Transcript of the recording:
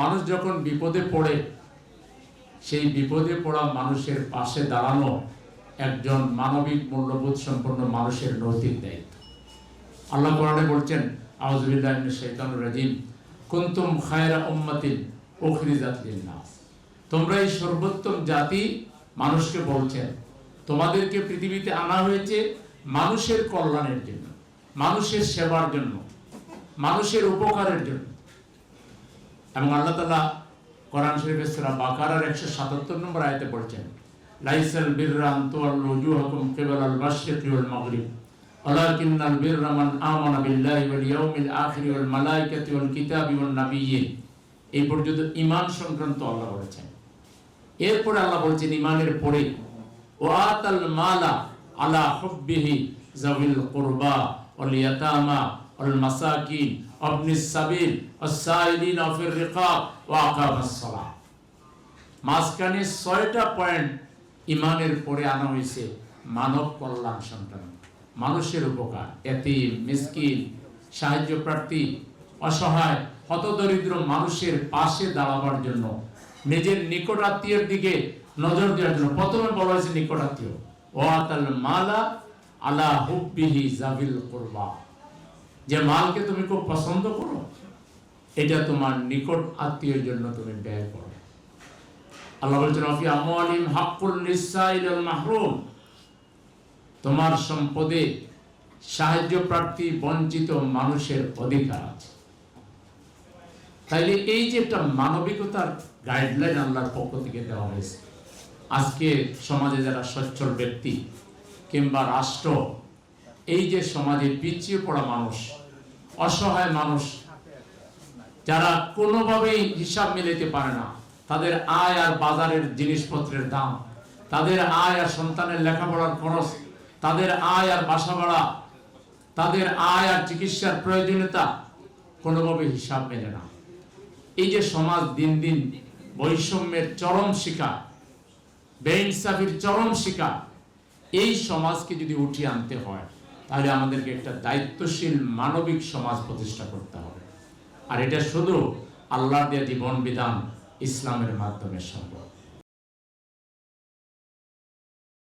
মানুষ যখন বিপদে পড়ে সেই বিপদে পড়া মানুষের পাশে দাঁড়ানো একজন মানবিক মূল্যবোধ সম্পন্ন মানুষের নৈতিক দায়িত্ব। আল্লাহ কোরআনে বলছেন, আউযু বিল্লাহি মিনাশ শাইতানির রাজিম, কুনতুম খায়রা উম্মাতিন উখরিজাত লিন-নাস। তোমরা এই সর্বোত্তম জাতি, মানুষকে বলছেন তোমাদেরকে পৃথিবীতে আনা হয়েছে মানুষের কল্যাণের জন্য, মানুষের সেবার জন্য, মানুষের উপকারের জন্য। এবং আল্লাহ তাআলা কোরআন শরীফের সূরা বাকারার 177 নম্বর আয়াতে বলছেন, লাইসাল বিররা আন তুওয়াল্লু ওজুহাকুম কিবালাল মাশরিকি ওয়াল মাগরিব ওয়ালাকিন্নাল বিররা মান আমানা বিল্লাহি ওয়াল ইয়াউমিল আখির ওয়াল মালাইকাতি ওয়াল কিতাবি ওয়ান নাবিয়্যিন। এই পর্যন্ত ঈমান সংক্রান্ত আল্লাহ বলেছেন। এরপরে আল্লাহ বলছেন ঈমানের পরে, ওয়াতাল মালা আলা হুব্বিহি যাবিল কুরবা ওয়াল ইয়াতামা ওয়াল মাসাকিন ওয়াবনিস সাবিল ওয়াস-সাইলিনা ফির রিকাব ওয়া আকামাস সালাহ। মাঝখানে 6টা পয়েন্ট ঈমানের পরে আনা হয়েছে মানব কল্যাণ সংক্রান্ত, মানুষের উপকার, এতিম, মিসকিন, সাহায্য প্রার্থী, অসহায়, হতদরিদ্র মানুষের পাশে দাঁড়াবার জন্য, নিজের নিকট আত্মীয়ের দিকে নজর দেওয়ার জন্য। প্রথমে বলা হয়েছে নিকট আত্মীয়, ওয়াতাল মালা আলা হুব্বিহি যাবিল কুরবা। যে মালকে তুমি খুব পছন্দ করো, এটা তোমার নিকট আত্মীয়ের জন্য তুমি ব্যয় করো। আল্লাহ বলছেন, ফি আমওয়ালিহিম হাক্কুল লিস-সাইল ওয়াল মাহরুম। তোমার সম্পদে সাহায্য প্রার্থী, বঞ্চিত মানুষের অধিকার আছে। তাইলে এই যে একটা মানবিকতার গাইডলাইন আল্লাহর পক্ষ থেকে দেওয়া হয়েছে, আজকে সমাজে যারা সচ্ছল ব্যক্তি কিংবা রাষ্ট্র, এই যে সমাজে পিছিয়ে পড়া মানুষ, অসহায় মানুষ, যারা কোনোভাবেই হিসাব মিলাতে পারে না, তাদের আয় আর বাজারের জিনিসপত্রের দাম, তাদের আয় আর সন্তানের লেখাপড়ার খরচ, তাদের আয় আর বাসা ভাড়া, তাদের আয় আর চিকিৎসার প্রয়োজনীয়তা কোনোভাবে হিসাব মেলে না। এই যে সমাজ দিন দিন বৈষম্যের চরম শিকার, বেইনসাফির চরম শিকার, এই সমাজকে যদি উঠিয়ে আনতে হয়, তাহলে আমাদেরকে একটা দায়িত্বশীল মানবিক সমাজ প্রতিষ্ঠা করতে হবে। আর এটা শুধু আল্লাহর দেয়া জীবন বিধান ইসলামের মাধ্যমে সম্ভব।